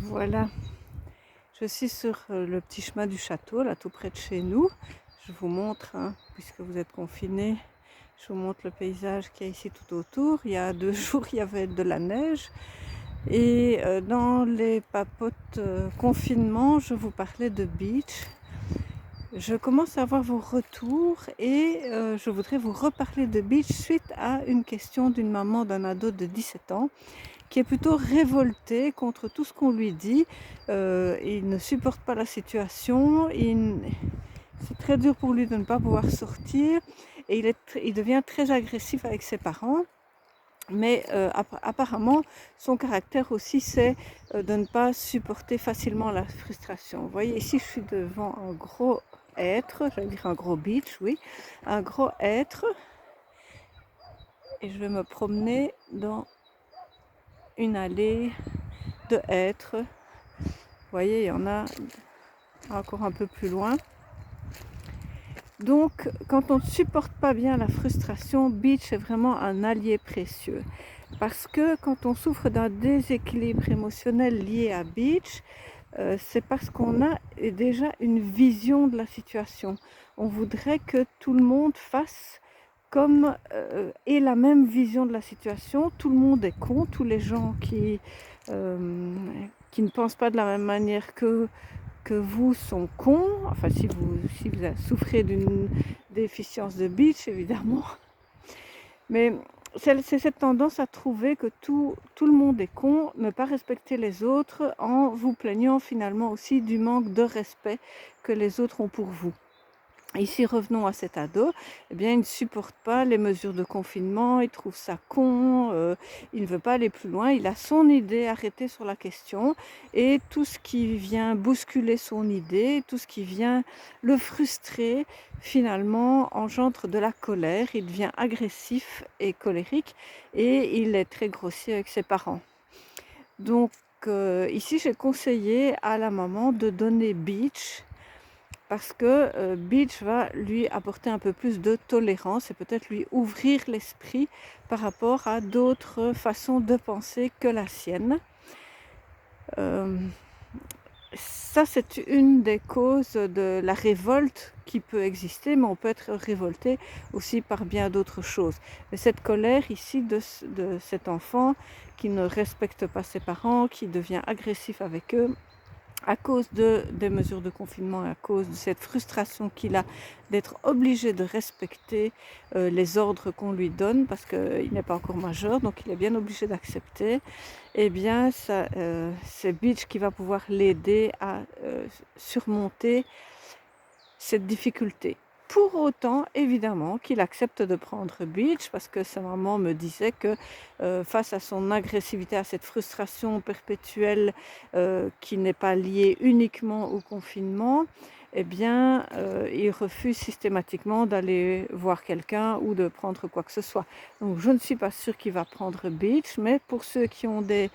Voilà, je suis sur le petit chemin du château, là tout près de chez nous. Je vous montre, puisque vous êtes confinés, je vous montre le paysage qu'il y a ici tout autour. Il y a 2 jours, il y avait de la neige. Et dans les papotes confinement, je vous parlais de beach. Je commence à avoir vos retours et je voudrais vous reparler de beach suite à une question d'une maman d'un ado de 17 ans qui est plutôt révolté contre tout ce qu'on lui dit. Il ne supporte pas la situation, c'est très dur pour lui de ne pas pouvoir sortir et il devient très agressif avec ses parents. Mais apparemment, son caractère aussi, c'est de ne pas supporter facilement la frustration. Vous voyez, ici, je suis devant un gros hêtre, j'allais dire un gros beach, oui, un gros hêtre. Et je vais me promener dans une allée de hêtres. Vous voyez, il y en a encore un peu plus loin. Donc, quand on ne supporte pas bien la frustration, beach est vraiment un allié précieux. Parce que quand on souffre d'un déséquilibre émotionnel lié à beach, c'est parce qu'on a déjà une vision de la situation. On voudrait que tout le monde fasse comme ait la même vision de la situation. Tout le monde est con, tous les gens qui ne pensent pas de la même manière que vous sont cons. Enfin, si vous souffrez d'une déficience de beach, évidemment. Mais c'est cette tendance à trouver que tout le monde est con, ne pas respecter les autres en vous plaignant finalement aussi du manque de respect que les autres ont pour vous. Ici, revenons à cet ado, eh bien, il ne supporte pas les mesures de confinement, il trouve ça con, il ne veut pas aller plus loin, il a son idée arrêtée sur la question et tout ce qui vient bousculer son idée, tout ce qui vient le frustrer, finalement, engendre de la colère, il devient agressif et colérique et il est très grossier avec ses parents. Donc, ici, j'ai conseillé à la maman de donner beach parce que beach va lui apporter un peu plus de tolérance et peut-être lui ouvrir l'esprit par rapport à d'autres façons de penser que la sienne. Ça, c'est une des causes de la révolte qui peut exister, mais on peut être révolté aussi par bien d'autres choses. Mais cette colère ici de cet enfant qui ne respecte pas ses parents, qui devient agressif avec eux, à cause des mesures de confinement, à cause de cette frustration qu'il a d'être obligé de respecter les ordres qu'on lui donne, parce qu'il n'est pas encore majeur, donc il est bien obligé d'accepter, eh bien c'est Beach qui va pouvoir l'aider à surmonter cette difficulté. Pour autant, évidemment, qu'il accepte de prendre Beach, parce que sa maman me disait que face à son agressivité, à cette frustration perpétuelle qui n'est pas liée uniquement au confinement, eh bien, il refuse systématiquement d'aller voir quelqu'un ou de prendre quoi que ce soit. Donc, je ne suis pas sûre qu'il va prendre Beach, mais pour ceux qui ont des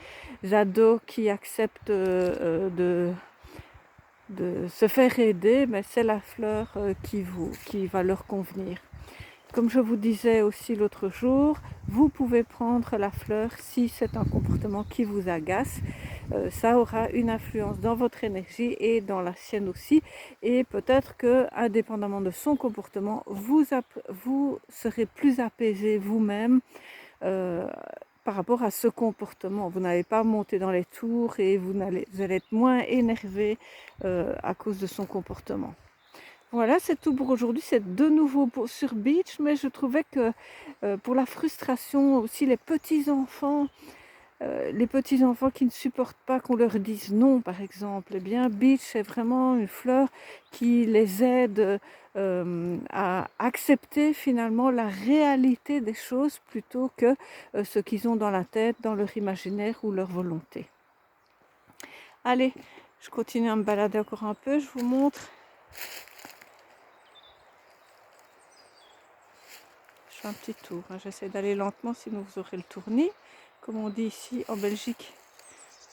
ados qui acceptent de se faire aider, mais c'est la fleur qui va leur convenir. Comme je vous disais aussi l'autre jour, vous pouvez prendre la fleur si c'est un comportement qui vous agace. Ça aura une influence dans votre énergie et dans la sienne aussi. Et peut-être que, indépendamment de son comportement, vous serez plus apaisé vous-même par rapport à ce comportement. Vous n'allez pas monter dans les tours et vous allez être moins énervé à cause de son comportement. Voilà, c'est tout pour aujourd'hui. C'est de nouveau sur Beach, mais je trouvais que pour la frustration aussi, les petits-enfants qui ne supportent pas qu'on leur dise non, par exemple, eh bien, Beach est vraiment une fleur qui les aide à accepter finalement la réalité des choses plutôt que ce qu'ils ont dans la tête, dans leur imaginaire ou leur volonté. Allez, je continue à me balader encore un peu, je vous montre. Je fais un petit tour, j'essaie d'aller lentement, sinon vous aurez le tournis. Comme on dit ici en Belgique,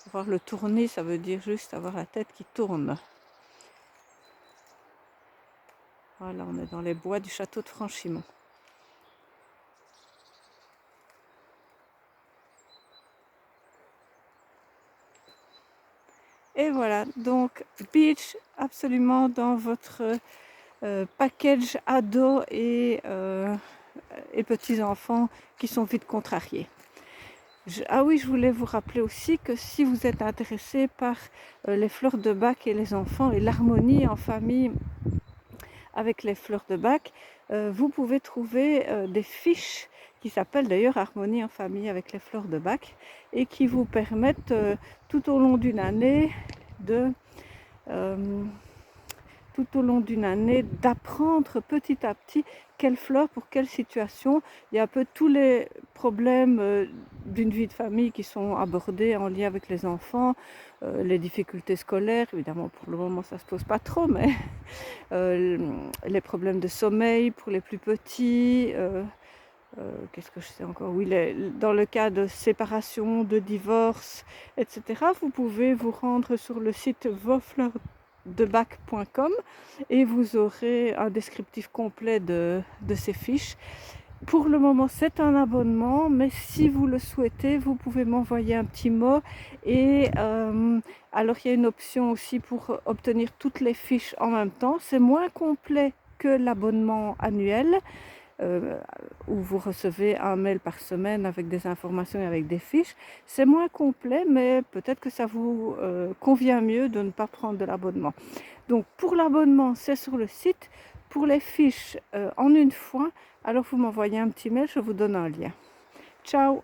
avoir le tournis, ça veut dire juste avoir la tête qui tourne. Voilà, on est dans les bois du château de Franchimont. Et voilà, donc Beach absolument dans votre package ados et petits-enfants qui sont vite contrariés. Ah oui, je voulais vous rappeler aussi que si vous êtes intéressé par les fleurs de bac et les enfants et l'harmonie en famille avec les fleurs de bac, vous pouvez trouver des fiches qui s'appellent d'ailleurs Harmonie en famille avec les fleurs de bac et qui vous permettent tout au long d'une année d'apprendre petit à petit quelle fleur pour quelle situation. Il y a un peu tous les problèmes d'une vie de famille qui sont abordés en lien avec les enfants, les difficultés scolaires, évidemment pour le moment ça ne se pose pas trop, mais les problèmes de sommeil pour les plus petits, qu'est-ce que je sais encore? Oui, dans le cas de séparation, de divorce, etc., vous pouvez vous rendre sur le site vosfleursdebac.com et vous aurez un descriptif complet de ces fiches. Pour le moment, c'est un abonnement, mais si vous le souhaitez, vous pouvez m'envoyer un petit mot. Et alors, il y a une option aussi pour obtenir toutes les fiches en même temps. C'est moins complet que l'abonnement annuel, où vous recevez un mail par semaine avec des informations et avec des fiches. C'est moins complet, mais peut-être que ça vous convient mieux de ne pas prendre de l'abonnement. Donc pour l'abonnement, c'est sur le site. Pour les fiches en une fois, alors vous m'envoyez un petit mail, je vous donne un lien. Ciao!